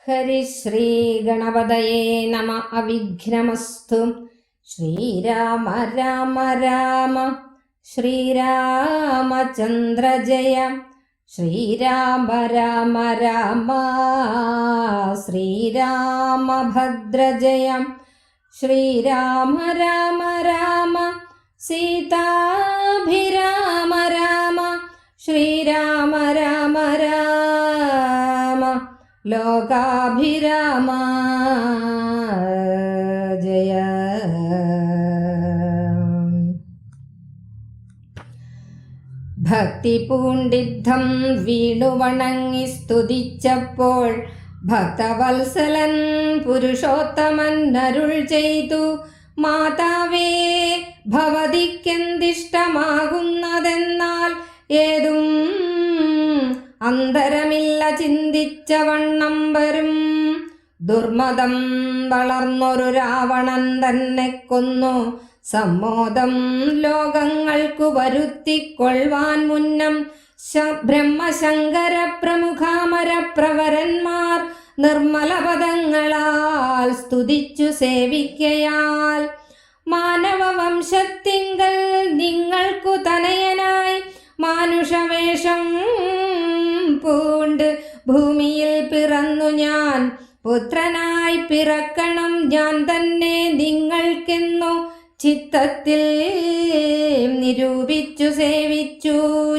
ഹരിശ്രീ ഗണപതയേ നമ. അവിഘ്നമസ്തു. ശ്രീരാമ രാമ രാമ ശ്രീരാമചന്ദ്ര ജയ. ശ്രീരാമ രാമ രാമ ശ്രീരാമഭദ്ര ജയ. ശ്രീരാമ രാമ രാമ സീതാഭിരാമ രാമ. ശ്രീരാമ രാമ രാമ ലോകാഭിരാമ ജയ. ഭക്തി പൂണ്ടിദ്ധം വീണു വണങ്ങി സ്തുതിച്ചപ്പോൾ ഭക്തവത്സലൻ പുരുഷോത്തമൻ അരുൾ ചെയ്തു, മാതാവേ, ഭവതിക്കെന്തിഷ്ടമാകുന്നതെന്നാൽ ഏതും അന്തരമില്ല ചിന്തിച്ച വണ്ണം വരും. ദുർമതം വളർന്നൊരു രാവണൻ തന്നെ കൊന്നു സമ്മോദം ലോകങ്ങൾക്കു വരുത്തിക്കൊള്ളുവാൻ മുന്നം ബ്രഹ്മശങ്കര പ്രമുഖാമര പ്രവരന്മാർ നിർമ്മല പദങ്ങളാൽ സ്തുതിച്ചു സേവിക്കയാൽ മാനവവംശത്തിങ്കൽ നിങ്ങൾക്കു തനയനായി മാനുഷവേഷം പൂണ്ട് ഭൂമിയിൽ പിറന്നു ഞാൻ. പുത്രനായി പിറക്കണം ഞാൻ തന്നെ നിങ്ങൾക്കെന്നു ചിത്തത്തിൽ നിരൂപിച്ചു സേവിച്ചു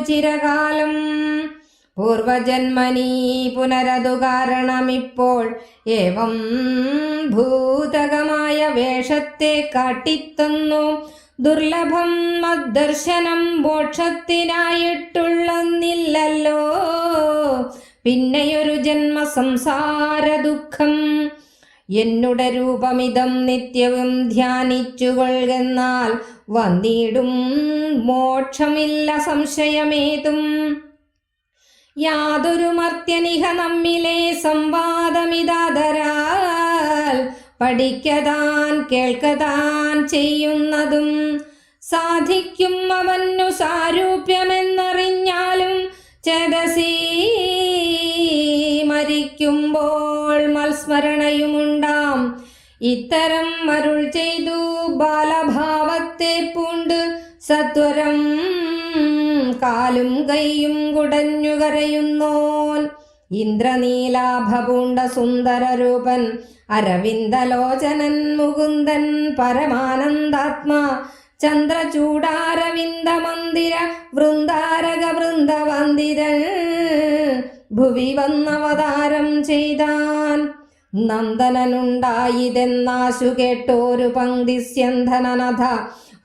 ചിരകാലം. പൂർവജന്മനീ പുനരതു കാരണമിപ്പോൾ ഏവം ഭൂതകമായ വേഷത്തെ കാട്ടിത്തന്നു. ദുർലഭം മദ്ദർശനം മോക്ഷത്തിനായിട്ടുള്ളന്നില്ലല്ലോ പിന്നെയൊരു ജന്മ സംസാര ദുഃഖം. എന്നുടെ രൂപമിതം നിത്യവും ധ്യാനിച്ചുകൊള്ളുന്നാൽ വന്നിടും മോക്ഷമില്ല സംശയമേതും. യാതൊരു മർത്യനിഹ നമ്മിലെ സംവാദമിതാദരാൽ പഠിക്കതാൻ കേൾക്കതാൻ ചെയ്യുന്നതും സാധിക്കും അവന്നു സാരൂപ്യമെന്നറിഞ്ഞാലും ചേതസീ മരിക്കുമ്പോൾ മത്സ്മരണയുമുണ്ടാം. ഇത്തരം അരുൾ ചെയ്തു ബാലഭാവത്തെ പൂണ്ട് സത്വരം കാലും കൈയും കുടഞ്ഞു കരയുന്നോൻ. ഇന്ദ്രനീലാഭ പൂണ്ട സുന്ദരരൂപൻ അരവിന്ദലോചനൻ മുകുന്ദൻ പരമാനന്ദാത്മാ. ചന്ദ്രചൂടാരവിന്ദ മന്ദിര വൃന്ദാരക വൃന്ദവന്ദിരൻ ഭുവി വന്നവതാരം ചെയ്താൻ. നന്ദനനുണ്ടായിതെന്നാശു കേട്ടോരു പങ്ക്തിസ്യന്ധനനഥ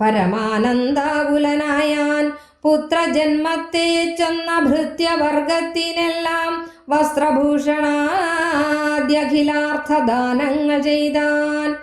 പരമാനന്ദാകുലനായാൻ. പുത്രജന്മത്തെ ചെന്ന ഭൃത്യവർഗത്തിനെല്ലാം വസ്ത്രഭൂഷണാദ്യഖിലാർത്ഥദാനങ്ങൾ ചെയ്താൻ.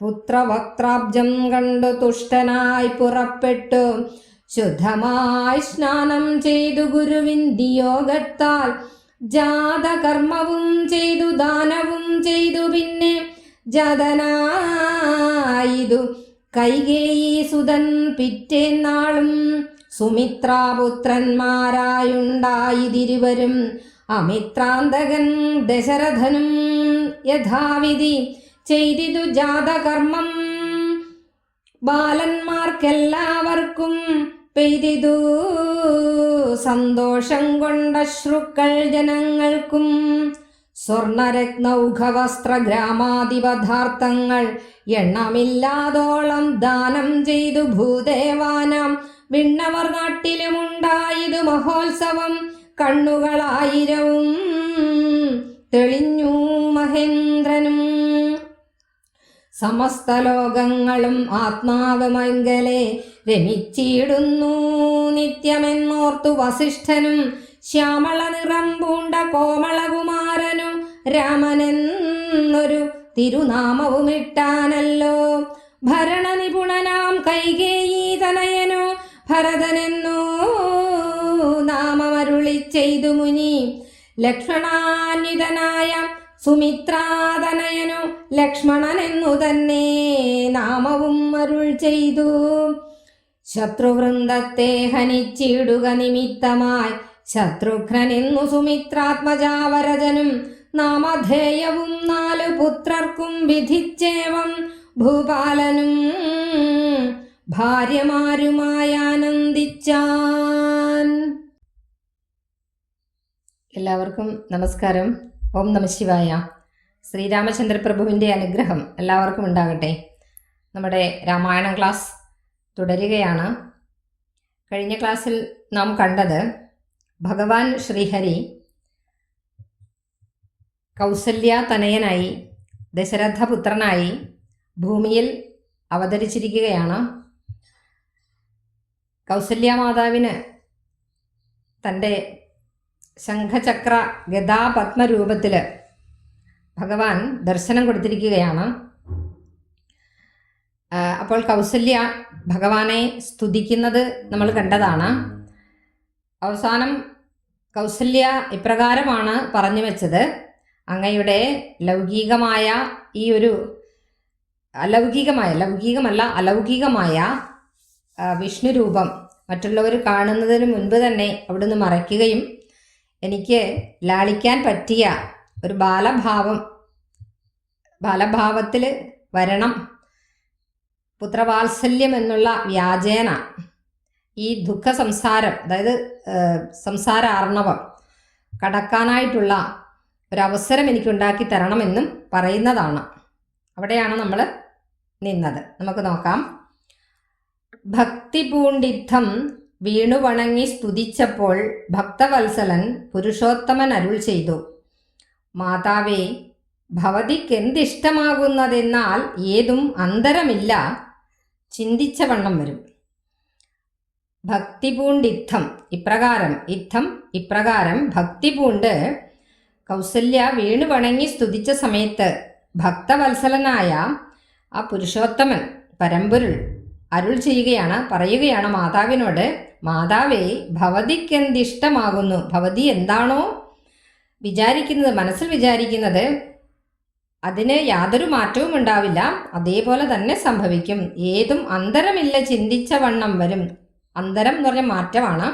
പുത്രവക്ത്രാബ്ജം കണ്ടു തുഷ്ടനായി പുറപ്പെട്ടു ശുദ്ധമായി സ്നാനം ചെയ്തു ഗുരുവിൻ നിയോഗത്താൽ ജാതകർമ്മവും ചെയ്തു ദാനവും ചെയ്തു. പിന്നെ ജാതനായിതു കൈകേയി സുതൻ പിറ്റേന്നാളും സുമിത്രാപുത്രന്മാരായുണ്ടായിതിരുവരും. അമിത്രാന്തകൻ ദശരഥനും യഥാവിധി ചെയ്തിതു ജാതകർമ്മം. ബാലന്മാർക്കെല്ലാവർക്കും പെയ്തിതു സന്തോഷം കൊണ്ടശ്രുക്കൾ ജനങ്ങൾക്കും. സ്വർണരത്നൗഘവസ്ത്ര ഗ്രാമാധിപദാർത്ഥങ്ങൾ എണ്ണമില്ലാതോളം ദാനം ചെയ്തു ഭൂദേവാനാം. വിണ്ണവർ നാട്ടിലുമുണ്ടായിതു മഹോത്സവം. കണ്ണുകളായിരവും തെളിഞ്ഞു മഹേന്ദ്രനും. സമസ്ത ലോകങ്ങളും ആത്മാവ് മംഗലെ രമിച്ചിടുന്നു നിത്യമെന്നോർത്തു വസിഷ്ഠനും. ശ്യാമള നിറം പൂണ്ട കോമളകുമാരനു രാമനെന്നൊരു തിരുനാമവുമിട്ടാനല്ലോ. ഭരണനിപുണനാം കൈകേയി തനയനു ഭരതനെന്നു നാമമരുളി ചെയ്തു മുനി. ലക്ഷ്മണാന്വിതനായ സുമിത്രാതനയനു ലക്ഷ്മണനെന്നു തന്നെ നാമവും അരുൾ ചെയ്തു. ശത്രുവൃന്ദത്തെ ഹനിച്ചിടുക നിമിത്തമായി ശത്രുഘ്നെന്നു സുമിത്രാത്മജാവരജനും നാമധേയവും 4 പുത്രർക്കും വിധിച്ചേവം ഭൂപാലനും ഭാര്യമാരുമായി ആനന്ദിച്ചാൻ. എല്ലാവർക്കും നമസ്കാരം. ഓം നമഃ ശിവായ. ശ്രീരാമചന്ദ്രപ്രഭുവിൻ്റെ അനുഗ്രഹം എല്ലാവർക്കും ഉണ്ടാകട്ടെ. നമ്മുടെ രാമായണം ക്ലാസ് തുടരുകയാണ്. കഴിഞ്ഞ ക്ലാസ്സിൽ നാം കണ്ടത് ഭഗവാൻ ശ്രീഹരി കൗസല്യ തനയനായി ദശരഥപുത്രനായി ഭൂമിയിൽ അവതരിച്ചിരിക്കുകയാണ്. കൗസല്യാമാതാവിന് തൻ്റെ ശംഖചക്ര ഗദാപത്മരൂപത്തിൽ ഭഗവാൻ ദർശനം കൊടുത്തിരിക്കുകയാണ്. അപ്പോൾ കൗസല്യ ഭഗവാനെ സ്തുതിക്കുന്നത് നമ്മൾ കണ്ടതാണ്. അവസാനം കൗസല്യ ഇപ്രകാരമാണ് പറഞ്ഞു വെച്ചത്: അങ്ങയുടെ ലൗകികമായ ഈ ഒരു അലൗകികമായ വിഷ്ണു രൂപം മറ്റുള്ളവർ കാണുന്നതിന് മുൻപ് തന്നെ അവിടുന്ന് മറയ്ക്കുകയും എനിക്ക് ലാളിക്കാൻ പറ്റിയ ഒരു ബാലഭാവത്തിൽ വരണം, പുത്രവാത്സല്യം എന്നുള്ള വ്യാജേന ഈ ദുഃഖ സംസാരം, അതായത് സംസാരാർണവം കടക്കാനായിട്ടുള്ള ഒരവസരം എനിക്കുണ്ടാക്കി തരണമെന്നും പറയുന്നതാണ്. അവിടെയാണ് നമ്മൾ നിന്നത്. നമുക്ക് നോക്കാം. ഭക്തി പൂണ്ടിത്തം വീണുവണങ്ങി സ്തുതിച്ചപ്പോൾ ഭക്തവത്സലൻ പുരുഷോത്തമൻ അരുൾ ചെയ്തു: മാതാവേ, ഭവതിക്കെന്തിഷ്ടമാകുന്നതെന്നാൽ ഏതും അന്തരമില്ല, ചിന്തിച്ചവണ്ണം വരും. ഭക്തി പൂണ്ടിത്തം ഇപ്രകാരം ഭക്തി പൂണ്ട് കൗസല്യ വീണുവണങ്ങി സ്തുതിച്ച സമയത്ത് ഭക്തവത്സലനായ ആ പുരുഷോത്തമൻ പരമ്പൊരുൾ അരുൾ പറയുകയാണ് മാതാവിനോട്: മാതാവേ, ഭവതിക്കെന്തിഷ്ടമാകുന്നു, ഭവതി എന്താണോ വിചാരിക്കുന്നത്, മനസ്സിൽ വിചാരിക്കുന്നത്, അതിന് യാതൊരു മാറ്റവും ഉണ്ടാവില്ല, അതേപോലെ തന്നെ സംഭവിക്കും. ഏതും അന്തരമില്ല, ചിന്തിച്ച വണ്ണം വരും. അന്തരം എന്ന് പറഞ്ഞ മാറ്റമാണ്.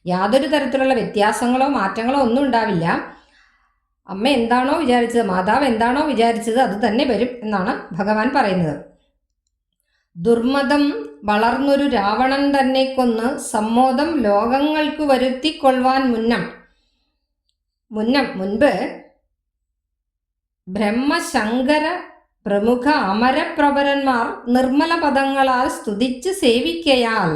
യാതൊരു തരത്തിലുള്ള വ്യത്യാസങ്ങളോ മാറ്റങ്ങളോ ഒന്നും ഉണ്ടാവില്ല. അമ്മ എന്താണോ വിചാരിച്ചത്, മാതാവ് എന്താണോ വിചാരിച്ചത്, അത് തന്നെ വരും എന്നാണ് ഭഗവാൻ പറയുന്നത്. ദുർമതം വളർന്നൊരു രാവണൻ തന്നെ കൊന്ന് സമ്മോദം ലോകങ്ങൾക്ക് വരുത്തിക്കൊള്ളുവാൻ മുൻപ് ബ്രഹ്മശങ്കര പ്രമുഖ അമരപ്രവരന്മാർ നിർമ്മല പദങ്ങളാൽ സ്തുതിച്ച് സേവിക്കയാൽ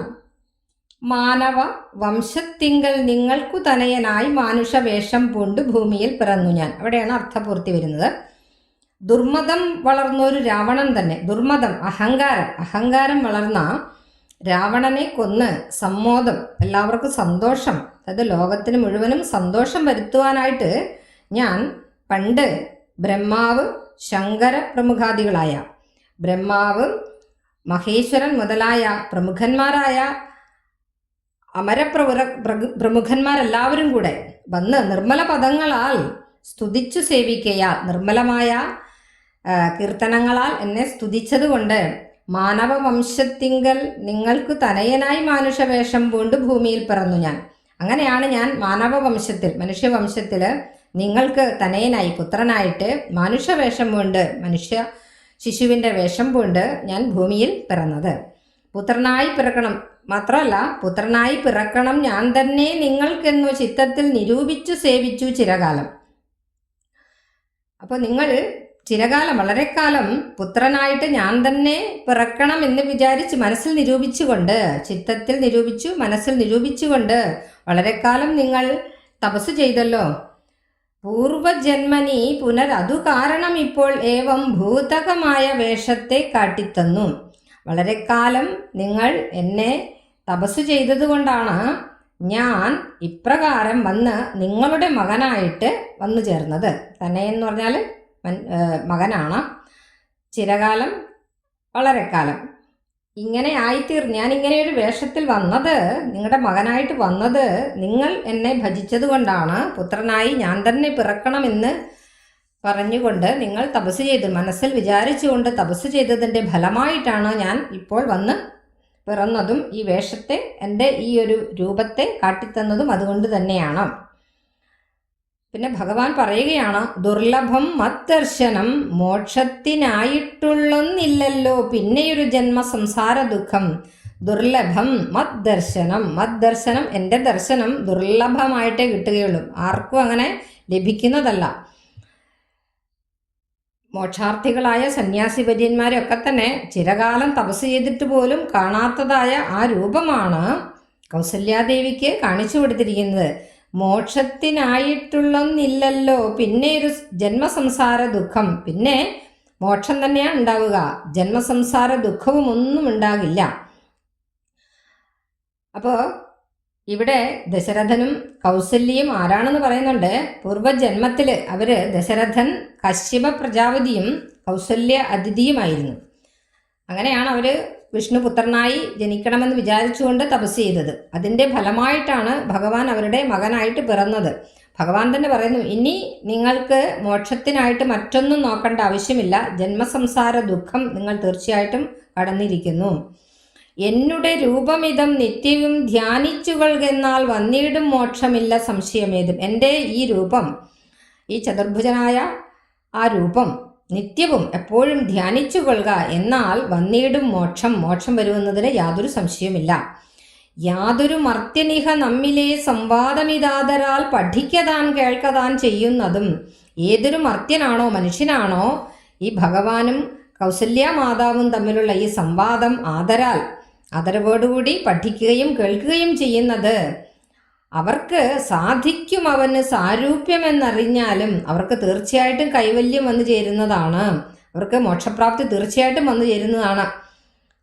മാനവ വംശത്തിങ്കൽ നിങ്ങൾക്കു തനയനായി മാനുഷവേഷം പൂണ്ട് ഭൂമിയിൽ പിറന്നു ഞാൻ. അവിടെയാണ് അർത്ഥപൂർത്തി വരുന്നത്. ദുർമതം വളർന്നൊരു രാവണൻ തന്നെ, ദുർമതം അഹങ്കാരം വളർന്ന രാവണനെ കൊന്ന് സമ്മോദം, എല്ലാവർക്കും സന്തോഷം, അതായത് ലോകത്തിന് മുഴുവനും സന്തോഷം വരുത്തുവാനായിട്ട് ഞാൻ പണ്ട് ബ്രഹ്മാവ്, ശങ്കര പ്രമുഖാദികളായ ബ്രഹ്മാവ്, മഹേശ്വരൻ മുതലായ പ്രമുഖന്മാരായ പ്രമുഖന്മാരെല്ലാവരും കൂടെ വന്ന് നിർമ്മല പദങ്ങളാൽ സ്തുതിച്ചു സേവിക്കയാൽ, നിർമ്മലമായ കീർത്തനങ്ങളാൽ എന്നെ സ്തുതിച്ചതുകൊണ്ട് മാനവവംശത്തിങ്കൽ നിങ്ങൾക്ക് തനയനായി മാനുഷവേഷം പൂണ്ട് ഭൂമിയിൽ പിറന്നു ഞാൻ. അങ്ങനെയാണ് ഞാൻ മാനവവംശത്തിൽ, മനുഷ്യവംശത്തിൽ നിങ്ങൾക്ക് തനയനായി പുത്രനായിട്ട് മാനുഷവേഷം പൂണ്ട്, മനുഷ്യ ശിശുവിൻ്റെ വേഷം പൂണ്ട് ഞാൻ ഭൂമിയിൽ പിറന്നത്. പുത്രനായി പിറക്കണം മാത്രമല്ല, പുത്രനായി പിറക്കണം ഞാൻ തന്നെ നിങ്ങൾക്കെന്നു ചിത്തത്തിൽ നിരൂപിച്ചു സേവിച്ചു ചിരകാലം. അപ്പോൾ നിങ്ങൾ ചിരകാലം, വളരെ കാലം പുത്രനായിട്ട് ഞാൻ തന്നെ പിറക്കണം എന്ന് വിചാരിച്ച് മനസ്സിൽ നിരൂപിച്ചുകൊണ്ട്, ചിത്തത്തിൽ നിരൂപിച്ചു, മനസ്സിൽ നിരൂപിച്ചുകൊണ്ട് വളരെ കാലം നിങ്ങൾ തപസ് ചെയ്തല്ലോ. പൂർവജന്മനി പുനരതു കാരണം ഇപ്പോൾ ഏവം ഭൂതകമായ വേഷത്തെ കാട്ടിത്തന്നു. വളരെ കാലം നിങ്ങൾ എന്നെ തപസ് ചെയ്തതുകൊണ്ടാണ് ഞാൻ ഇപ്രകാരം വന്ന് നിങ്ങളുടെ മകനായിട്ട് വന്നു ചേർന്നത്. തന്നെ എന്ന് പറഞ്ഞാൽ മകനാണ്. ചിരകാലം, വളരെ കാലം ഇങ്ങനെ ഞാനിങ്ങനെ ഒരു വേഷത്തിൽ വന്നത്, നിങ്ങളുടെ മകനായിട്ട് വന്നത് നിങ്ങൾ എന്നെ ഭജിച്ചത് കൊണ്ടാണ്. പുത്രനായി ഞാൻ തന്നെ പിറക്കണമെന്ന് പറഞ്ഞുകൊണ്ട് നിങ്ങൾ തപസ് ചെയ്തു, മനസ്സിൽ വിചാരിച്ചുകൊണ്ട് തപസ് ചെയ്തതിൻ്റെ ഫലമായിട്ടാണ് ഞാൻ ഇപ്പോൾ വന്ന് പിറന്നതും ഈ വേഷത്തെ, എൻ്റെ ഈ ഒരു രൂപത്തെ കാട്ടിത്തന്നതും അതുകൊണ്ട് തന്നെയാണ്. പിന്നെ ഭഗവാൻ പറയുകയാണ്, ദുർലഭം മദ്ദർശനം മോക്ഷത്തിനായിട്ടുള്ളൊന്നില്ലല്ലോ പിന്നെയൊരു ജന്മസംസാര ദുഃഖം. ദുർലഭം മദ്ദർശനം, മദ്ദർശനം എൻ്റെ ദർശനം ദുർലഭമായിട്ടേ കിട്ടുകയുള്ളൂ, ആർക്കും അങ്ങനെ ലഭിക്കുന്നതല്ല. മോക്ഷാർത്ഥികളായ സന്യാസി വര്യന്മാരൊക്കെ തന്നെ ചിരകാലം തപസ് ചെയ്തിട്ട് പോലും കാണാത്തതായ ആ രൂപമാണ് കൗസല്യാദേവിക്ക് കാണിച്ചു കൊടുത്തിരിക്കുന്നത്. മോക്ഷത്തിനായിട്ടുള്ളൊന്നില്ലല്ലോ പിന്നെ ഒരു ജന്മസംസാര ദുഃഖം, പിന്നെ മോക്ഷം തന്നെയാണ് ഉണ്ടാവുക, ജന്മസംസാര ദുഃഖവും ഒന്നും ഉണ്ടാകില്ല. അപ്പോൾ ഇവിടെ ദശരഥനും കൗസല്യയും ആരാണെന്ന് പറയുന്നുണ്ട്. പൂർവ്വജന്മത്തിൽ അവർ ദശരഥൻ കശ്യപ പ്രജാപതിയും കൗസല്യ അതിഥിയുമായിരുന്നു. അങ്ങനെയാണ് അവർ വിഷ്ണുപുത്രനായി ജനിക്കണമെന്ന് വിചാരിച്ചുകൊണ്ട് തപസ് ചെയ്തത്. അതിൻ്റെ ഫലമായിട്ടാണ് ഭഗവാൻ അവരുടെ മകനായിട്ട് പിറന്നത്. ഭഗവാൻ തന്നെ പറയുന്നു, ഇനി നിങ്ങൾക്ക് മോക്ഷത്തിനായിട്ട് മറ്റൊന്നും നോക്കേണ്ട ആവശ്യമില്ല, ജന്മസംസാര ദുഃഖം നിങ്ങൾ തീർച്ചയായിട്ടും കടന്നിരിക്കുന്നു. എന്നുടെ രൂപമിതം നിത്യവും ധ്യാനിച്ചുകൊള്ളുകെന്നാൽ വന്നിടും മോക്ഷമില്ല സംശയമേതും. എൻ്റെ ഈ രൂപം, ഈ ചതുർഭുജനായ ആ രൂപം നിത്യവും എപ്പോഴും ധ്യാനിച്ചു കൊള്ളുക, എന്നാൽ വന്നിടും മോക്ഷം, മോക്ഷം വരുമെന്നതിന് യാതൊരു സംശയവുമില്ല. യാതൊരു മർത്യനിഹ നമ്മിലെ സംവാദമിതാതരാൽ പഠിക്കതാൻ കേൾക്കതാൻ ചെയ്യുന്നതും. ഏതൊരു മർത്യനാണോ മനുഷ്യനാണോ ഈ ഭഗവാനും കൗസല്യാമാതാവും തമ്മിലുള്ള ഈ സംവാദം ആദരവോടുകൂടി പഠിക്കുകയും കേൾക്കുകയും ചെയ്യുന്നത്, അവർക്ക് സാധിക്കും അവന് സാരൂപ്യമെന്നറിഞ്ഞാലും അവർക്ക് തീർച്ചയായിട്ടും കൈവല്യം വന്നു ചേരുന്നതാണ്, അവർക്ക് മോക്ഷപ്രാപ്തി തീർച്ചയായിട്ടും വന്നു ചേരുന്നതാണ്.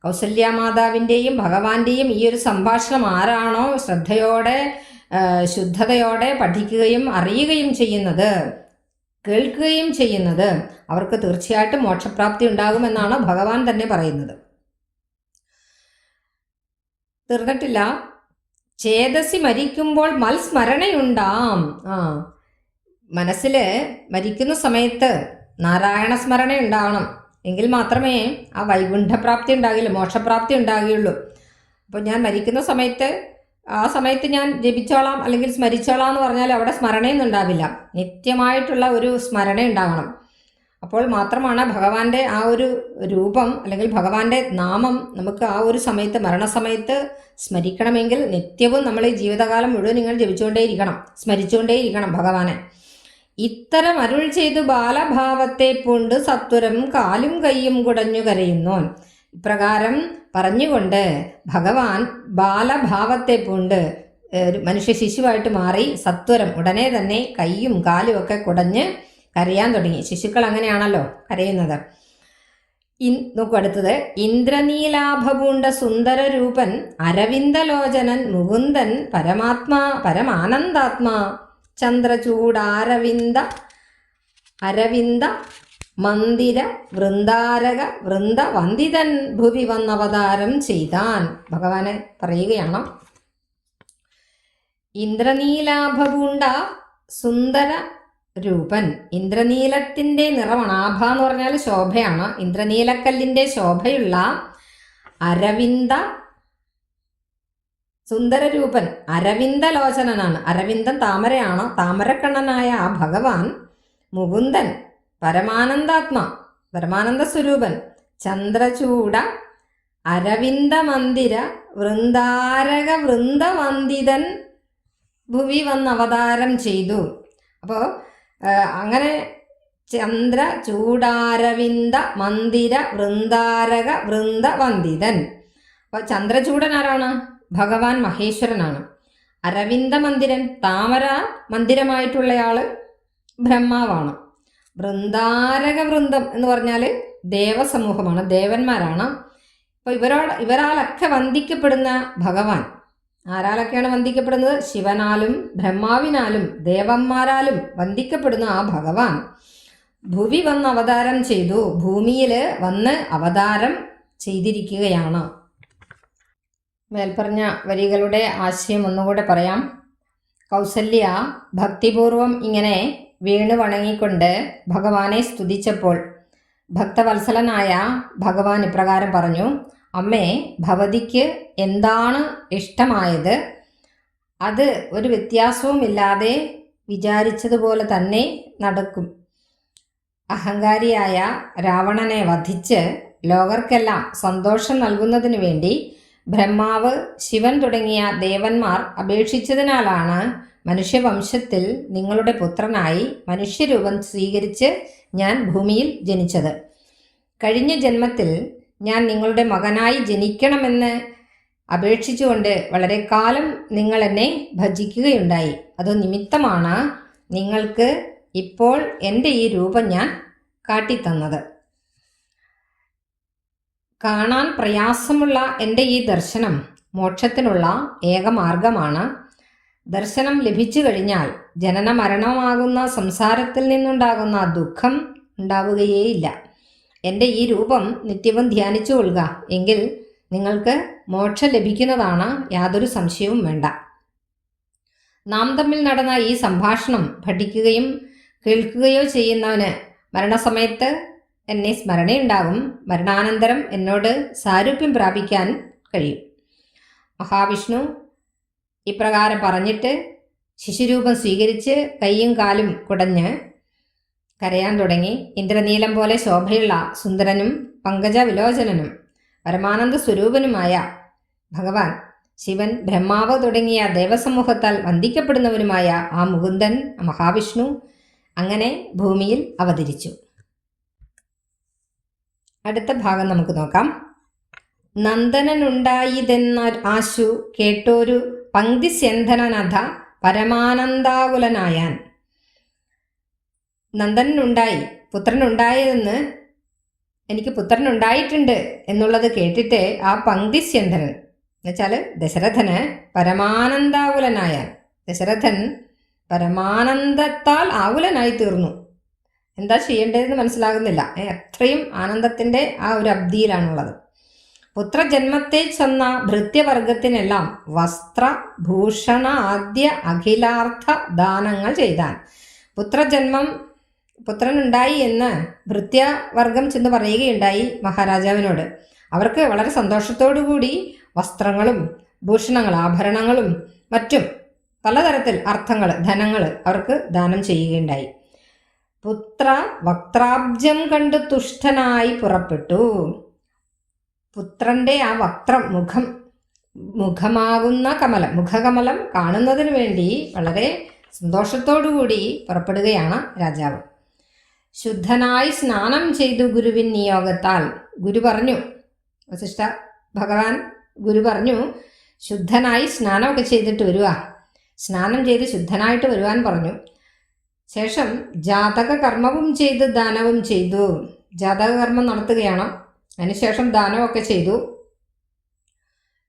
കൗസല്യാമാതാവിൻ്റെയും ഭഗവാന്റെയും ഈ ഒരു സംഭാഷണം ആരാണോ ശ്രദ്ധയോടെ ശുദ്ധതയോടെ പഠിക്കുകയും അറിയുകയും ചെയ്യുന്നത്, കേൾക്കുകയും ചെയ്യുന്നത്, അവർക്ക് തീർച്ചയായിട്ടും മോക്ഷപ്രാപ്തി ഉണ്ടാകുമെന്നാണ് ഭഗവാൻ തന്നെ പറയുന്നത്. തീർന്നിട്ടില്ല. ചേതസി മരിക്കുമ്പോൾ മൽസ്മരണയുണ്ടാം. മനസ്സിൽ മരിക്കുന്ന സമയത്ത് നാരായണ സ്മരണ ഉണ്ടാവണം, എങ്കിൽ മാത്രമേ ആ വൈകുണ്ഠപ്രാപ്തി ഉണ്ടാകുകയുള്ളൂ, മോക്ഷപ്രാപ്തി ഉണ്ടാകുകയുള്ളൂ. അപ്പോൾ ഞാൻ മരിക്കുന്ന സമയത്ത് ആ സമയത്ത് ഞാൻ ജപിച്ചോളാം അല്ലെങ്കിൽ സ്മരിച്ചോളാം എന്ന് പറഞ്ഞാൽ അവിടെ സ്മരണയൊന്നും ഉണ്ടാവില്ല, നിത്യമായിട്ടുള്ള ഒരു സ്മരണ ഉണ്ടാകണം. അപ്പോൾ മാത്രമാണ് ഭഗവാന്റെ ആ ഒരു രൂപം അല്ലെങ്കിൽ ഭഗവാന്റെ നാമം നമുക്ക് ആ ഒരു സമയത്ത് മരണസമയത്ത് സ്മരിക്കണമെങ്കിൽ നിത്യവും നമ്മൾ ഈ ജീവിതകാലം മുഴുവൻ നിങ്ങൾ ജപിച്ചുകൊണ്ടേയിരിക്കണം, സ്മരിച്ചുകൊണ്ടേയിരിക്കണം ഭഗവാനെ. ഇത്തരം അരുൾ ചെയ്തു ബാലഭാവത്തെ പൂണ്ട് സത്വരം കാലും കൈയും കുടഞ്ഞു കരയുന്നോൻ. ഇപ്രകാരം പറഞ്ഞുകൊണ്ട് ഭഗവാൻ ബാലഭാവത്തെ പൂണ്ട് മനുഷ്യ ശിശുവായിട്ട് മാറി സത്വരം ഉടനെ തന്നെ കൈയും കാലും ഒക്കെ കുടഞ്ഞ് കരയാൻ തുടങ്ങി. ശിശുക്കൾ അങ്ങനെയാണല്ലോ കരയുന്നത്. നോക്കൂ അടുത്തത്. ഇന്ദ്രനീലാഭപൂണ്ട സുന്ദര രൂപൻ അരവിന്ദലോചനൻ മുകുന്ദൻ പരമാനന്ദാത്മാ അരവിന്ദ മന്ദിര വൃന്ദാരക വന്ദിതൻ ഭുവി വന്നവതാരം ചെയ്താൻ. ഭഗവാനെ പറയുകയാണ്, ഇന്ദ്രനീലാഭപൂണ്ട സുന്ദര രൂപൻ. ഇന്ദ്രനീലത്തിൻ്റെ നിറമാണ്, ആഭ എന്ന് പറഞ്ഞാൽ ശോഭയാണ്, ഇന്ദ്രനീലക്കല്ലിൻ്റെ ശോഭയുള്ള അരവിന്ദ സുന്ദരരൂപൻ അരവിന്ദലോചനനാണ്. അരവിന്ദൻ താമരയാണ്, താമരക്കണ്ണനായ ആ ഭഗവാൻ മുകുന്ദൻ പരമാനന്ദ സ്വരൂപൻ ചന്ദ്രചൂഡ അരവിന്ദ മന്ദിര വൃന്ദാരക വന്ദിതൻ ഭുവി വന്ന് അവതാരം ചെയ്തു. അപ്പോൾ അങ്ങനെ ചന്ദ്രചൂഡാരവിന്ദ മന്ദിര വൃന്ദാരക വന്ദിതൻ. അപ്പോൾ ചന്ദ്രചൂഡൻ ആരാണ്? ഭഗവാൻ മഹേശ്വരനാണ്. അരവിന്ദ മന്ദിരൻ താമര മന്ദിരമായിട്ടുള്ളയാള് ബ്രഹ്മാവാണ്. വൃന്ദാരക വൃന്ദം എന്ന് പറഞ്ഞാൽ ദേവസമൂഹമാണ്, ദേവന്മാരാണ്. അപ്പോൾ ഇവരാലൊക്കെ വന്ദിക്കപ്പെടുന്ന ഭഗവാൻ ആരാലൊക്കെയാണ് വന്ദിക്കപ്പെടുന്നത്? ശിവനാലും ബ്രഹ്മാവിനാലും ദേവന്മാരാലും വന്ദിക്കപ്പെടുന്ന ആ ഭഗവാൻ ഭുവി വന്ന് അവതാരം ചെയ്തു, ഭൂമിയിൽ വന്ന് അവതാരം ചെയ്തിരിക്കുകയാണ്. മേൽപ്പറഞ്ഞ വരികളുടെ ആശയം ഒന്നുകൂടെ പറയാം. കൗസല്യ ഭക്തിപൂർവം ഇങ്ങനെ വീണ് വണങ്ങിക്കൊണ്ട് ഭഗവാനെ സ്തുതിച്ചപ്പോൾ ഭക്തവത്സലനായ ഭഗവാൻ ഇപ്രകാരം പറഞ്ഞു, അമ്മേ, ഭവതിക്ക് എന്താണ് ഇഷ്ടമായത് അത് ഒരു വ്യത്യാസവുമില്ലാതെ വിചാരിച്ചതുപോലെ തന്നെ നടക്കും. അഹങ്കാരിയായ രാവണനെ വധിച്ച് ലോകർക്കെല്ലാം സന്തോഷം നൽകുന്നതിനു വേണ്ടി ബ്രഹ്മാവ്, ശിവൻ തുടങ്ങിയ ദേവന്മാർ അപേക്ഷിച്ചതിനാലാണ് മനുഷ്യവംശത്തിൽ നിങ്ങളുടെ പുത്രനായി മനുഷ്യരൂപം സ്വീകരിച്ച് ഞാൻ ഭൂമിയിൽ ജനിച്ചത്. കഴിഞ്ഞ ജന്മത്തിൽ ഞാൻ നിങ്ങളുടെ മകനായി ജനിക്കണമെന്ന് അപേക്ഷിച്ചുകൊണ്ട് വളരെ കാലം നിങ്ങൾ എന്നെ ഭജിക്കുകയുണ്ടായി. അത് നിമിത്തമാണ് നിങ്ങൾക്ക് ഇപ്പോൾ എൻ്റെ ഈ രൂപം ഞാൻ കാട്ടിത്തന്നത്. കാണാൻ പ്രയാസമുള്ള എൻ്റെ ഈ ദർശനം മോക്ഷത്തിനുള്ള ഏകമാർഗമാണ്. ദർശനം ലഭിച്ചു കഴിഞ്ഞാൽ ജനന മരണമാകുന്ന സംസാരത്തിൽ നിന്നുണ്ടാകുന്ന ദുഃഖം ഉണ്ടാവുകയേയില്ല. എൻ്റെ ഈ രൂപം നിത്യവും ധ്യാനിച്ചു കൊള്ളുക, എങ്കിൽ നിങ്ങൾക്ക് മോക്ഷം ലഭിക്കുന്നതാണ്, യാതൊരു സംശയവും വേണ്ട. നാം തമ്മിൽ നടന്ന ഈ സംഭാഷണം പഠിക്കുകയും കേൾക്കുകയോ ചെയ്യുന്നവന് മരണസമയത്ത് എന്നെ സ്മരണയുണ്ടാകും. മരണാനന്തരം എന്നോട് സാരൂപ്യം പ്രാപിക്കാൻ കഴിയും. മഹാവിഷ്ണു ഇപ്രകാരം പറഞ്ഞിട്ട് ശിശുരൂപം സ്വീകരിച്ച് കൈയും കാലും കുടഞ്ഞ് കരയാൻ തുടങ്ങി. ഇന്ദ്രനീലം പോലെ ശോഭയുള്ള സുന്ദരനും പങ്കജവിലോചനനും പരമാനന്ദ സ്വരൂപനുമായ ഭഗവാൻ ശിവൻ, ബ്രഹ്മാവ് തുടങ്ങിയ ദേവസമൂഹത്താൽ വന്ദിക്കപ്പെടുന്നവനുമായ ആ മുകുന്ദൻ മഹാവിഷ്ണു അങ്ങനെ ഭൂമിയിൽ അവതരിച്ചു. അടുത്ത ഭാഗം നമുക്ക് നോക്കാം. നന്ദനനുണ്ടായിതെന്ന ആശു കേട്ടോരു പങ്ക്തിസ്യന്ധനനഥ പരമാനന്ദാകുലനായാൻ. നന്ദനുണ്ടായി, പുത്രനുണ്ടായതെന്ന്, എനിക്ക് പുത്രനുണ്ടായിട്ടുണ്ട് എന്നുള്ളത് കേട്ടിട്ട് ആ പങ്ക്തിസ്യന്ധനൻ എന്നുവെച്ചാൽ ദശരഥന് പരമാനന്ദാകുലനായാൻ. ദശരഥൻ പരമാനന്ദത്താൽ ആകുലനായി തീർന്നു. എന്താ ചെയ്യേണ്ടതെന്ന് മനസ്സിലാകുന്നില്ല. അത്രയും ആനന്ദത്തിൻ്റെ ആ ഒരു അബ്ദിയിലാണുള്ളത്. പുത്രജന്മത്തെ ചെന്ന ഭൃത്യവർഗത്തിനെല്ലാം വസ്ത്ര ഭൂഷണ ആദ്യ അഖിലാർത്ഥ ദാനങ്ങൾ ചെയ്താൻ. പുത്രനുണ്ടായി എന്ന് ഭൃത്യവർഗം ചെന്ന് പറയുകയുണ്ടായി മഹാരാജാവിനോട്. അവർക്ക് വളരെ സന്തോഷത്തോടുകൂടി വസ്ത്രങ്ങളും ഭൂഷണങ്ങൾ, ആഭരണങ്ങളും മറ്റും പലതരത്തിൽ അർത്ഥങ്ങൾ, ധനങ്ങൾ അവർക്ക് ദാനം ചെയ്യുകയുണ്ടായി. പുത്ര വക്രാബ്ജം കണ്ട് തുഷ്ടനായി പുറപ്പെട്ടു. പുത്രൻ്റെ ആ വക്രം, മുഖമാകുന്ന കമലം, മുഖകമലം കാണുന്നതിന് വേണ്ടി വളരെ സന്തോഷത്തോടുകൂടി പുറപ്പെടുകയാണ് രാജാവ്. ശുദ്ധനായി സ്നാനം ചെയ്തു ഗുരുവിൻ നിയോഗത്താൽ. ഗുരു പറഞ്ഞു, വസിഷ്ഠ ഭഗവാൻ ഗുരു പറഞ്ഞു, ശുദ്ധനായി സ്നാനമൊക്കെ ചെയ്തിട്ട് വരിക, സ്നാനം ചെയ്ത് ശുദ്ധനായിട്ട് വരുവാൻ പറഞ്ഞു. ശേഷം ജാതക കർമ്മവും ചെയ്ത് ദാനവും ചെയ്തു. ജാതക കർമ്മം നടത്തുകയാണ്. അതിനുശേഷം ദാനമൊക്കെ ചെയ്തു.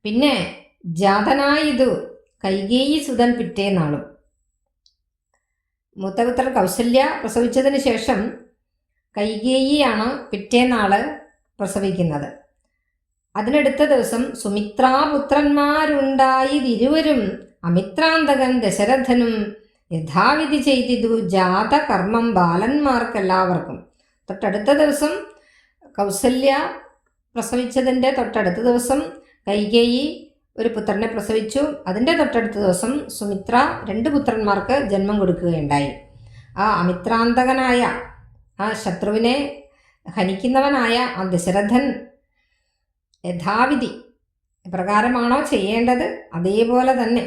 പിന്നെ ജാതനായിതു കൈകേയി സുതൻ പിറ്റേന്നാളും. മൂത്തപുത്രൻ കൗസല്യ പ്രസവിച്ചതിന് ശേഷം കൈകേയിയാണ് പിറ്റേന്നാള് പ്രസവിക്കുന്നത്. അതിനടുത്ത ദിവസം സുമിത്രാപുത്രന്മാരുണ്ടായതിരുവരും അമിത്രാന്തകൻ ദശരഥനും യഥാവിധി ചെയ്തിതു ജാതകർമ്മം ബാലന്മാർക്കെല്ലാവർക്കും. തൊട്ടടുത്ത ദിവസം കൗസല്യ പ്രസവിച്ചതിൻ്റെ തൊട്ടടുത്ത ദിവസം കൈകേയി ഒരു പുത്രനെ പ്രസവിച്ചു. അതിൻ്റെ തൊട്ടടുത്ത ദിവസം സുമിത്ര 2 പുത്രന്മാർക്ക് ജന്മം കൊടുക്കുകയുണ്ടായി. ആ അമിത്രാന്തകനായ, ആ ശത്രുവിനെ ഹനിക്കുന്നവനായ ആ ദശരഥൻ യഥാവിധി പ്രകാരമാണോ ചെയ്യേണ്ടത് അതേപോലെ തന്നെ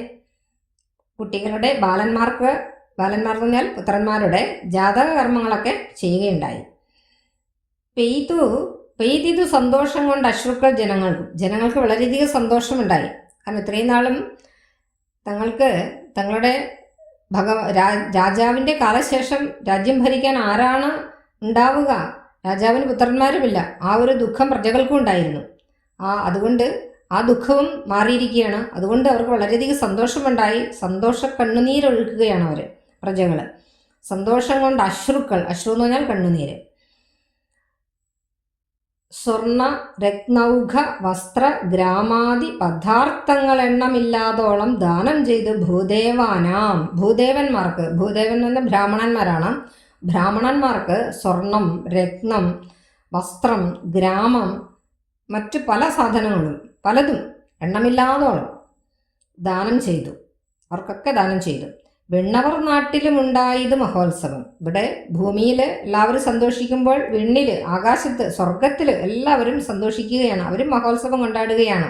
കുട്ടികളുടെ ബാലന്മാർക്ക് പറഞ്ഞാൽ പുത്രന്മാരുടെ ജാതക കർമ്മങ്ങളൊക്കെ ചെയ്യുകയുണ്ടായി. പെയ്തിതു സന്തോഷം കൊണ്ട് അശ്രുക്കൾ ജനങ്ങൾക്ക് വളരെയധികം സന്തോഷമുണ്ടായി. കാരണം ഇത്രയും നാളും തങ്ങളുടെ രാജാവിൻ്റെ കാലശേഷം രാജ്യം ഭരിക്കാൻ ആരാണ് ഉണ്ടാവുക? രാജാവിന് പുത്രന്മാരുമില്ല. ആ ഒരു ദുഃഖം പ്രജകൾക്കും ഉണ്ടായിരുന്നു. അതുകൊണ്ട് ആ ദുഃഖവും മാറിയിരിക്കുകയാണ്. അതുകൊണ്ട് അവർക്ക് വളരെയധികം സന്തോഷമുണ്ടായി. സന്തോഷ കണ്ണുനീരൊഴുക്കുകയാണ് അവർ, പ്രജകൾ. സന്തോഷം കൊണ്ട് അശ്രുക്കൾ, അശ്രു എന്ന് പറഞ്ഞാൽ കണ്ണുനീര്. സ്വർണ രത്നൗഘ വസ്ത്ര ഗ്രാമാദി പദാർത്ഥങ്ങൾ എണ്ണമില്ലാതോളം ദാനം ചെയ്ത് ഭൂദേവന്മാർക്ക്, ഭൂദേവൻ എന്ന ബ്രാഹ്മണന്മാരാണ്, ബ്രാഹ്മണന്മാർക്ക് സ്വർണം, രത്നം, വസ്ത്രം, ഗ്രാമം, മറ്റു പല സാധനങ്ങളും പലതും എണ്ണമില്ലാതോളം ദാനം ചെയ്തു. അവർക്കൊക്കെ ദാനം ചെയ്തു. വിണ്ണവർ നാട്ടിലുമുണ്ടായത് മഹോത്സവം. ഇവിടെ ഭൂമിയിൽ എല്ലാവരും സന്തോഷിക്കുമ്പോൾ വിണ്ണിൽ, ആകാശത്ത്, സ്വർഗത്തിൽ എല്ലാവരും സന്തോഷിക്കുകയാണ്. അവരും മഹോത്സവം കൊണ്ടാടുകയാണ്.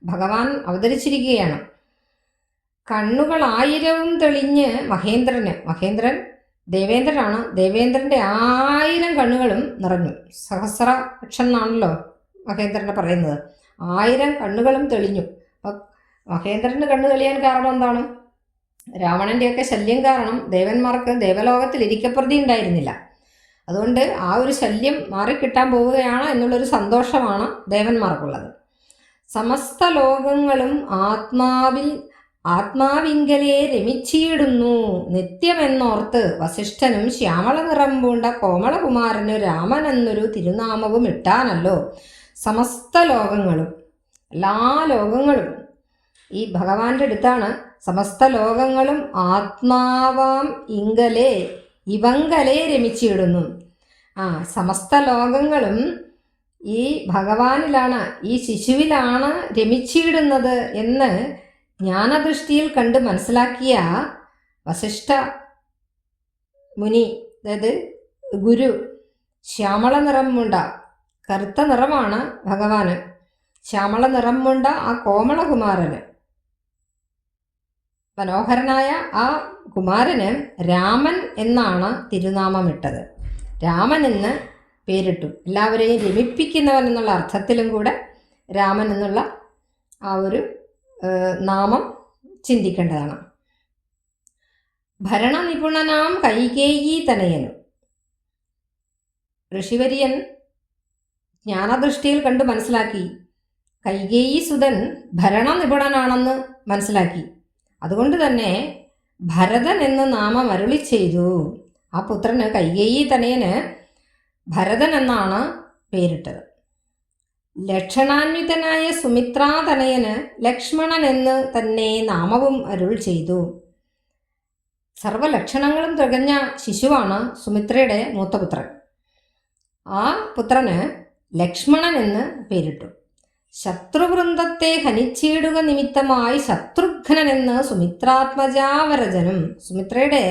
ഭഗവാൻ അവതരിച്ചിരിക്കുകയാണ്. കണ്ണുകൾ 1000 തെളിഞ്ഞ് മഹേന്ദ്രൻ ദേവേന്ദ്രനാണ്. ദേവേന്ദ്രൻ്റെ 1000 കണ്ണുകളും നിറഞ്ഞു. സഹസ്രപക്ഷം എന്നാണല്ലോ മഹേന്ദ്രനെ പറയുന്നത്. 1000 കണ്ണുകളും തെളിഞ്ഞു. അപ്പം മഹേന്ദ്രൻ്റെ കണ്ണ് തെളിയാൻ കാരണം എന്താണ്? രാവണൻ്റെയൊക്കെ ശല്യം കാരണം ദേവന്മാർക്ക് ദേവലോകത്തിൽ ഇരിക്കപ്രതി ഉണ്ടായിരുന്നില്ല. അതുകൊണ്ട് ആ ഒരു ശല്യം മാറിക്കിട്ടാൻ പോവുകയാണ് എന്നുള്ളൊരു സന്തോഷമാണ് ദേവന്മാർക്കുള്ളത്. സമസ്ത ലോകങ്ങളും ആത്മാവിങ്കലെ രമിച്ചിടുന്നു നിത്യമെന്നോർത്ത് വസിഷ്ഠനും ശ്യാമള നിറം പൂണ്ട കോമളകുമാരന് രാമൻ എന്നൊരു തിരുനാമവും ഇട്ടാനല്ലോ. സമസ്ത ലോകങ്ങളും, എല്ലാ ലോകങ്ങളും ഈ ഭഗവാന്റെ അടുത്താണ്. സമസ്ത ലോകങ്ങളും ആത്മാവാം ഇവങ്കലെ രമിച്ചിടുന്നു. സമസ്ത ലോകങ്ങളും ഈ ഭഗവാനിലാണ്, ഈ ശിശുവിലാണ് രമിച്ചിടുന്നത് എന്ന് ജ്ഞാനദൃഷ്ടിയിൽ കണ്ട് മനസ്സിലാക്കിയ വസിഷ്ഠ മുനി, അതായത് ഗുരു, ശ്യാമള നിറം മുണ്ട, കറുത്ത നിറമാണ് ഭഗവാന്, ശ്യാമള നിറം മുണ്ട ആ കോമളകുമാരന്, മനോഹരനായ ആ കുമാരന് രാമൻ എന്നാണ് തിരുനാമമിട്ടത്. രാമൻ എന്ന് പേരിട്ടു. എല്ലാവരെയും രമിപ്പിക്കുന്നവൻ എന്നുള്ള അർത്ഥത്തിലും കൂടെ രാമൻ എന്നുള്ള ആ ഒരു നാമം ചിന്തിക്കേണ്ടതാണ്. ഭരണനിപുണനാം കൈകേയി തനയനും, ഋഷിവര്യൻ ജ്ഞാനദൃഷ്ടിയിൽ കണ്ടു മനസ്സിലാക്കി കൈകേയി സുതൻ ഭരണനിപുണനാണെന്ന് മനസ്സിലാക്കി. അതുകൊണ്ട് തന്നെ ഭരതൻ എന്ന് നാമം അരുളി ചെയ്തു. ആ പുത്രന്, കൈകേയി തനയന് ഭരതൻ എന്നാണ് പേരിട്ടത്. ലക്ഷണാന്വിതനായ സുമിത്രാതനയന് ലക്ഷ്മണൻ എന്ന് തന്നെ നാമവും അരുൾ ചെയ്തു. സർവലക്ഷണങ്ങളും തികഞ്ഞ ശിശുവാണ് സുമിത്രയുടെ മൂത്തപുത്രൻ. ആ പുത്രന് ലക്ഷ്മണൻ എന്ന് പേരിട്ടു. ശത്രുവൃന്ദത്തെ ഹനിച്ചിടുക നിമിത്തമായി ശത്രുഘ്നൻ എന്ന് സുമിത്രാത്മജാവരജനും. സുമിത്രയുടെ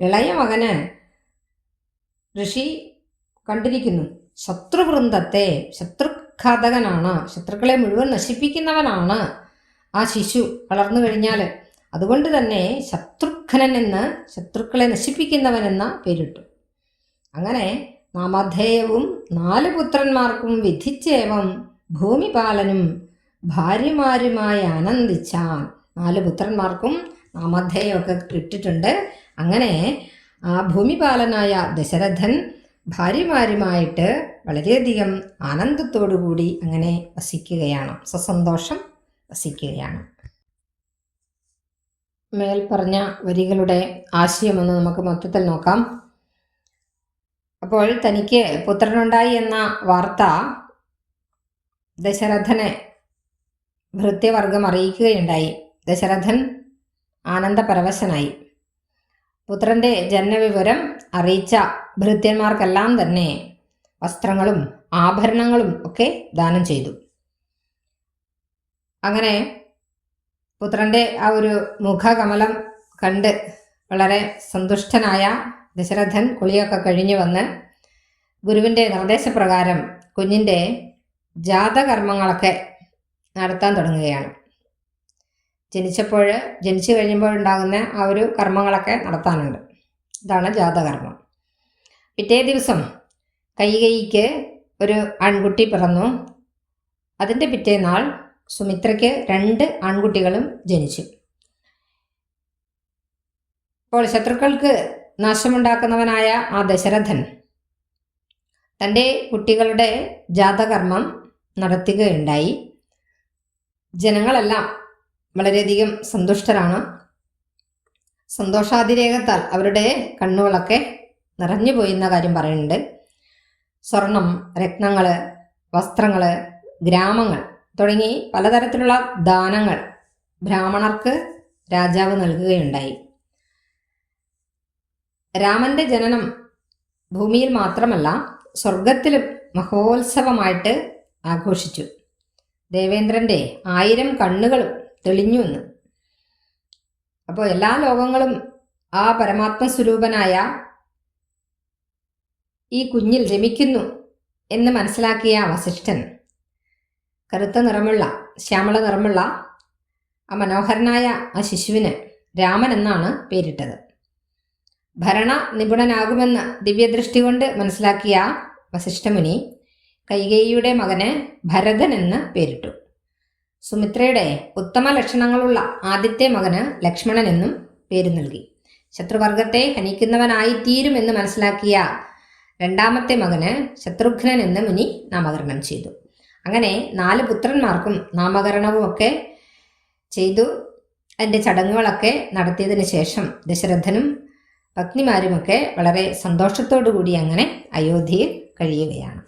ഇളയ മകന് ഋഷി കണ്ടിരിക്കുന്നു. ശത്രുവൃന്ദത്തെ, ശത്രുഘാതകനാണ്, ശത്രുക്കളെ മുഴുവൻ നശിപ്പിക്കുന്നവനാണ് ആ ശിശു വളർന്നു കഴിഞ്ഞാൽ. അതുകൊണ്ട് തന്നെ ശത്രുഘ്നൻ എന്ന്, ശത്രുക്കളെ നശിപ്പിക്കുന്നവനെന്ന പേരിട്ടു. അങ്ങനെ നാമധേയവും 4 പുത്രന്മാർക്കും വിധിച്ചേവം ഭൂമിപാലനും ഭാര്യമാരുമായി ആനന്ദിച്ചാൻ. 4 പുത്രന്മാർക്കും നാമധേയമൊക്കെ ഇട്ടിട്ടുണ്ട്. അങ്ങനെ ആ ഭൂമിപാലനായ ദശരഥൻ ഭാര്യമാരുമായിട്ട് വളരെയധികം ആനന്ദത്തോടുകൂടി അങ്ങനെ വസിക്കുകയാണ്, സസന്തോഷം വസിക്കുകയാണ്. മേൽപ്പറഞ്ഞ വരികളുടെ ആശയമൊന്ന് നമുക്ക് മൊത്തത്തിൽ നോക്കാം. അപ്പോൾ തനിക്ക് പുത്രനുണ്ടായി എന്ന വാർത്ത ദശരഥനെ ഭൃത്യവർഗം അറിയിക്കുകയുണ്ടായി. ദശരഥൻ ആനന്ദപരവശനായി. പുത്രൻ്റെ ജനനവിവരം അറിയിച്ച ഭൃത്യന്മാർക്കെല്ലാം തന്നെ വസ്ത്രങ്ങളും ആഭരണങ്ങളും ഒക്കെ ദാനം ചെയ്തു. അങ്ങനെ പുത്രൻ്റെ ആ ഒരു മുഖകമലം കണ്ട് വളരെ സന്തുഷ്ടനായ ദശരഥൻ കുളിയൊക്കെ കഴിഞ്ഞു വന്ന് ഗുരുവിൻ്റെ നിർദ്ദേശപ്രകാരം കുഞ്ഞിൻ്റെ ജാതകർമ്മങ്ങളൊക്കെ നടത്താൻ തുടങ്ങുകയാണ്. ജനിച്ചു കഴിയുമ്പോഴുണ്ടാകുന്ന ആ ഒരു കർമ്മങ്ങളൊക്കെ നടത്താനുണ്ട്. ഇതാണ് ജാതകർമ്മം. പിറ്റേ ദിവസം കൈകേയിക്ക് ഒരു ആൺകുട്ടി പിറന്നു. അതിൻ്റെ പിറ്റേനാൾ സുമിത്രയ്ക്ക് 2 ആൺകുട്ടികളും ജനിച്ചു. അപ്പോൾ ശത്രുക്കൾക്ക് നാശമുണ്ടാക്കുന്നവനായ ആ ദശരഥൻ തൻ്റെ കുട്ടികളുടെ ജാതകർമ്മം നടത്തുകയുണ്ടായി. ജനങ്ങളെല്ലാം വളരെയധികം സന്തുഷ്ടരാണ്. സന്തോഷാതിരേകത്താൽ അവരുടെ കണ്ണുകളൊക്കെ നിറഞ്ഞുപോയി എന്ന കാര്യം പറയുന്നുണ്ട്. സ്വർണം, രത്നങ്ങൾ, വസ്ത്രങ്ങൾ, ഗ്രാമങ്ങൾ തുടങ്ങി പലതരത്തിലുള്ള ദാനങ്ങൾ ബ്രാഹ്മണർക്ക് രാജാവ് നൽകുകയുണ്ടായി. രാമൻ്റെ ജനനം ഭൂമിയിൽ മാത്രമല്ല സ്വർഗത്തിലും മഹോത്സവമായിട്ട് ആഘോഷിച്ചു. ദേവേന്ദ്രൻ്റെ 1000 കണ്ണുകളും തെളിഞ്ഞു എന്ന്. അപ്പോൾ എല്ലാ ലോകങ്ങളും ആ പരമാത്മസ്വരൂപനായ ഈ കുഞ്ഞിൽ രമിക്കുന്നു എന്ന് മനസ്സിലാക്കിയ വസിഷ്ഠൻ കറുത്ത നിറമുള്ള ശ്യാമള നിറമുള്ള ആ മനോഹരനായ ആ ശിശുവിന് രാമൻ എന്നാണ് പേരിട്ടത്. ഭരണ നിപുണനാകുമെന്ന് ദിവ്യദൃഷ്ടി കൊണ്ട് മനസ്സിലാക്കിയ വസിഷ്ഠമുനി കൈകേയിയുടെ മകന് ഭരതൻ എന്ന് പേരിട്ടു. സുമിത്രയുടെ ഉത്തമ ലക്ഷണങ്ങളുള്ള ആദ്യത്തെ മകന് ലക്ഷ്മണൻ എന്നും പേര് നൽകി. ശത്രുവർഗത്തെ ഹനിക്കുന്നവനായിത്തീരുമെന്ന് മനസ്സിലാക്കിയ രണ്ടാമത്തെ മകന് ശത്രുഘ്നൻ എന്ന് മുനി നാമകരണം ചെയ്തു. അങ്ങനെ 4 പുത്രന്മാർക്കും നാമകരണവുമൊക്കെ ചെയ്തു. അതിൻ്റെ ചടങ്ങുകളൊക്കെ നടത്തിയതിന് ശേഷം ദശരഥനും പത്നിമാരുമൊക്കെ വളരെ സന്തോഷത്തോടു കൂടി അങ്ങനെ അയോധ്യയിൽ കഴിയുകയാണ്.